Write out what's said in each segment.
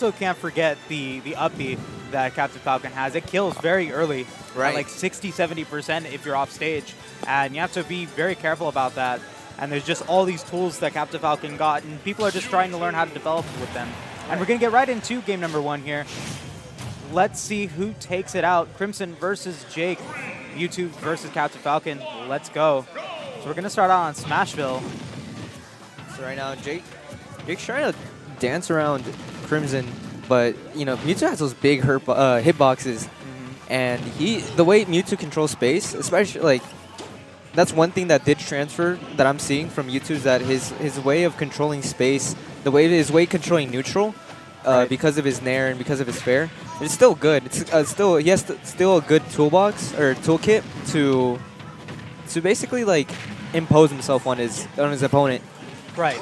also can't forget the up B that Captain Falcon has. It kills very early, right? At like 60–70% if you're off stage, and you have to be very careful about that. And there's just all these tools that Captain Falcon got, and people are just trying to learn how to develop with them. And we're gonna get right into game number 1 here. Let's see who takes it out. Crimson versus Jake, Mewtwo versus Captain Falcon. Let's go. So we're gonna start out on Smashville. So right now, Jake's trying to dance around Crimson, but you know Mewtwo has those big hitboxes, and the way Mewtwo controls space, especially like that's one thing that did transfer that I'm seeing from Mewtwo is that his way of controlling space, his way of controlling neutral, because of his nair and because of his fair, it's still good. It's still he has still a good toolbox or toolkit to basically like impose himself on his opponent. Right.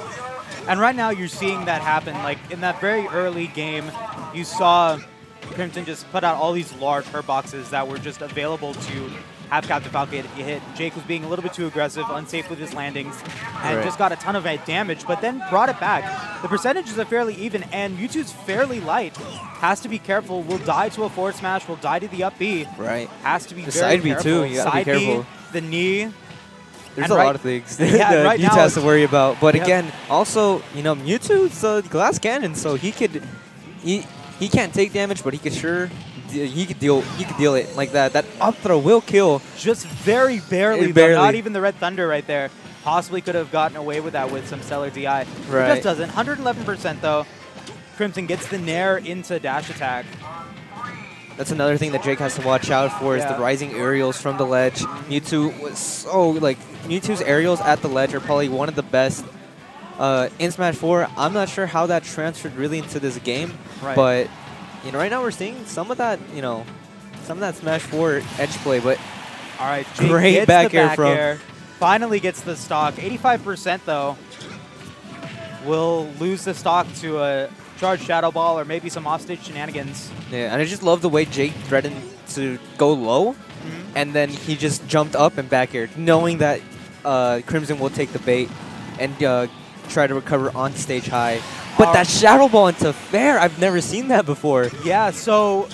And right now you're seeing that happen. Like in that very early game, you saw Crimson just put out all these large hurt boxes that were just available to have Captain Falcon get hit. Jake was being a little bit too aggressive, unsafe with his landings, and just got a ton of damage, but then brought it back. The percentages are fairly even, and Mewtwo's fairly light. Has to be careful. Will die to a forward smash. Will die to the up B. Right. Has to be the very side B careful. too. You gotta side be careful. B, the knee. There's a lot of things that Mewtwo has to worry about. But again, also, you know, Mewtwo's a glass cannon, so he can't take damage, but he could deal it like that. That up throw will kill. Just very barely, though. Not even the Red Thunder right there. Possibly could have gotten away with that with some stellar DI. Right. It just doesn't. 111% though. Crimson gets the nair into dash attack. That's another thing that Jake has to watch out for is the rising aerials from the ledge. Mewtwo was so like Mewtwo's aerials at the ledge are probably one of the best in Smash 4. I'm not sure how that transferred really into this game, but you know, right now we're seeing some of that, you know, some of that Smash 4 edge play. But all right, Jake great gets back the air back from air. Finally gets the stock. 85% though. Will lose the stock to a charge Shadow Ball or maybe some offstage shenanigans. Yeah, and I just love the way Jake threatened to go low, and then he just jumped up and back aired, knowing that Crimson will take the bait and try to recover on stage high. But that Shadow Ball into fair, I've never seen that before. Yeah, so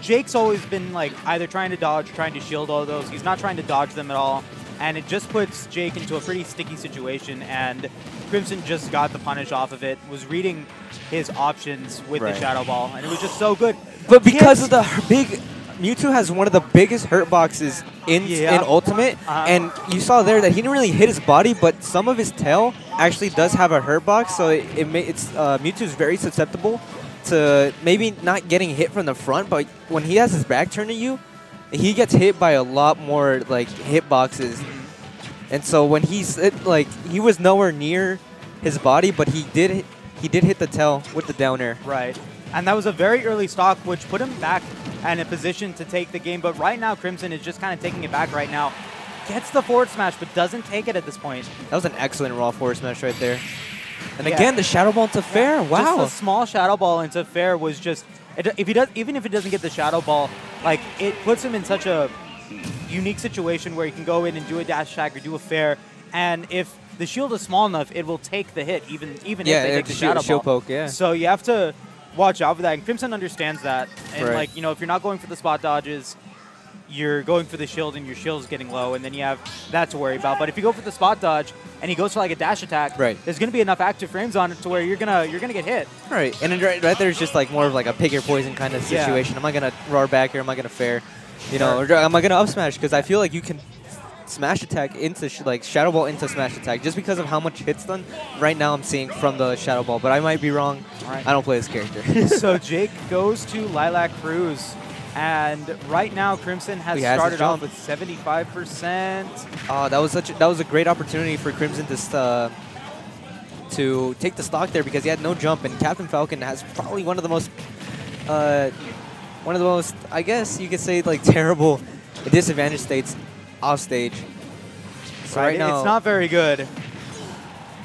Jake's always been like either trying to dodge or trying to shield all those. He's not trying to dodge them at all. And it just puts Jake into a pretty sticky situation, and Crimson just got the punish off of it, was reading his options with the Shadow Ball, and it was just so good. But because of the big... Mewtwo has one of the biggest hurt boxes in Ultimate, and you saw there that he didn't really hit his body, but some of his tail actually does have a hurt box, so Mewtwo's very susceptible to maybe not getting hit from the front, but when he has his back turned to you, he gets hit by a lot more like hit boxes. And so when he was nowhere near his body, but he did hit the tail with the down air. Right. And that was a very early stock, which put him back in a position to take the game. But right now, Crimson is just kind of taking it back right now. Gets the forward smash, but doesn't take it at this point. That was an excellent raw forward smash right there. And again, the Shadow Ball into fair. Wow. Just the small Shadow Ball into fair was just... even if it doesn't get the Shadow Ball, like it puts him in such a unique situation where he can go in and do a dash attack or do a fair, and if the shield is small enough, it will take the hit, even if they take the Shadow shield Ball. Poke, So you have to watch out for that, and Crimson understands that. And right. like, you know, if you're not going for the spot dodges, you're going for the shield and your shield is getting low, and then you have that to worry about. But if you go for the spot dodge and he goes for like a dash attack, there's going to be enough active frames on it to where you're gonna get hit. Right, and then right there's just like more of like a pick your poison kind of situation. Am I gonna roar back here? Am I gonna fair? You know, or am I gonna up smash? Because I feel like you can smash attack into like Shadow Ball into smash attack just because of how much hits done. Right now I'm seeing from the Shadow Ball, but I might be wrong. I don't play this character. So Jake goes to Lilac Cruz. And right now, Crimson has started off with 75%. Oh, that was a great opportunity for Crimson to take the stock there because he had no jump, and Captain Falcon has probably one of the most, I guess you could say, like terrible disadvantage states off stage. So right now, it's not very good.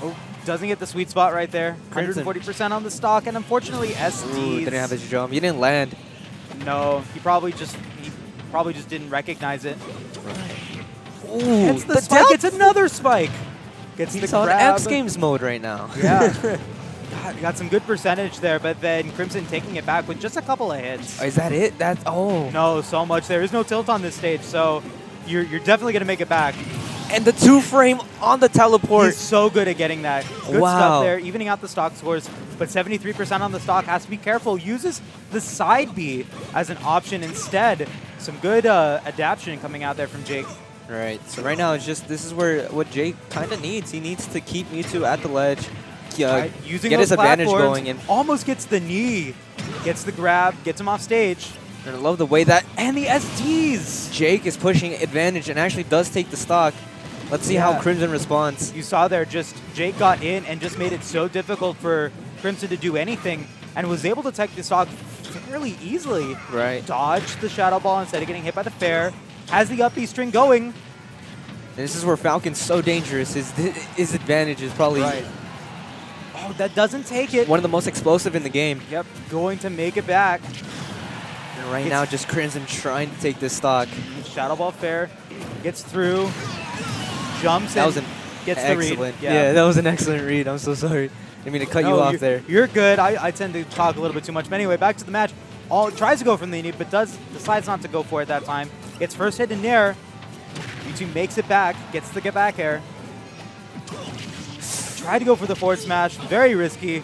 Oh, doesn't get the sweet spot right there. 140% on the stock, and unfortunately, SD didn't have his jump. He didn't land. No, he probably just didn't recognize it. Ooh, gets the spike. It's another spike. Gets He's the on grab. X Games mode right now. Yeah. Got some good percentage there, but then Crimson taking it back with just a couple of hits. Is that it? That's No, so much. There is no tilt on this stage, so you're definitely gonna make it back. And the 2-frame on the teleport. He's so good at getting that. Good Wow. stuff there, evening out the stock scores, but 73% on the stock. Has to be careful. Uses the side B as an option instead. Some good adaptation coming out there from Jake. Right. So right now it's just this is what Jake kind of needs. He needs to keep Mewtwo at the ledge. Using get those his advantage platforms, going, and almost gets the knee, gets the grab, gets him off stage. I love the way that And the SDs! Jake is pushing advantage and actually does take the stock. Let's see how Crimson responds. You saw there, just Jake got in and just made it so difficult for Crimson to do anything, and was able to take the stock fairly easily. Right. Dodged the Shadow Ball instead of getting hit by the fair. Has the up B string going. And this is where Falcon's so dangerous. His advantage is probably Oh, that doesn't take it. one of the most explosive in the game. Yep, going to make it back. And right now, just Crimson trying to take this stock. Shadow Ball fair, gets through, jumps That was and an gets excellent. the read. Yeah, that was an excellent read. I'm so sorry. I mean to cut you off there. You're good. I tend to talk a little bit too much. But anyway, back to the match. Tries to go from the knee, but decides not to go for it that time. Gets first hit in Nair. Mewtwo makes it back, gets the get back air. Tried to go for the forward smash, very risky.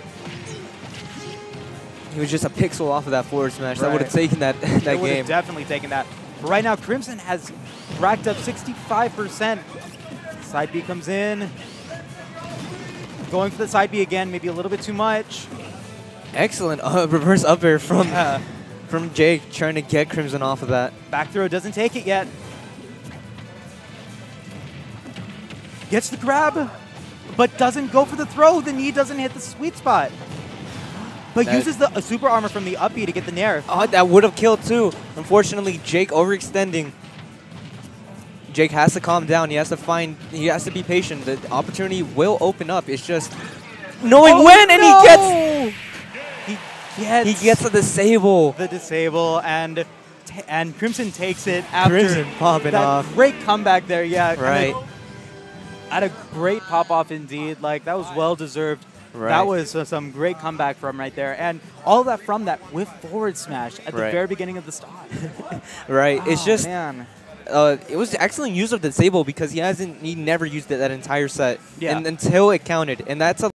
He was just a pixel off of that forward smash. That Right. would have taken that It would game. have definitely taken that. But right now, Crimson has racked up 65%. Side B comes in. Going for the side B again, maybe a little bit too much. Excellent reverse up air from Jake, trying to get Crimson off of that. Back throw doesn't take it yet. Gets the grab, but doesn't go for the throw. The knee doesn't hit the sweet spot. But uses a super armor from the up B to get the nair. Oh, that would have killed too. Unfortunately, Jake overextending. Jake has to calm down. He has to be patient. The opportunity will open up. It's just knowing when, and he gets the disable. The disable, and Crimson takes it after Crimson popping that off. great comeback there. Yeah, Right. Had a great pop off indeed. Like, that was well deserved. Right. That was some great comeback from right there, and all of that from that whiff forward smash at the very beginning of the stock. Right. Oh, It's just man. it was excellent use of the disable because he never used it that entire set. Yeah. Until it counted, and that's a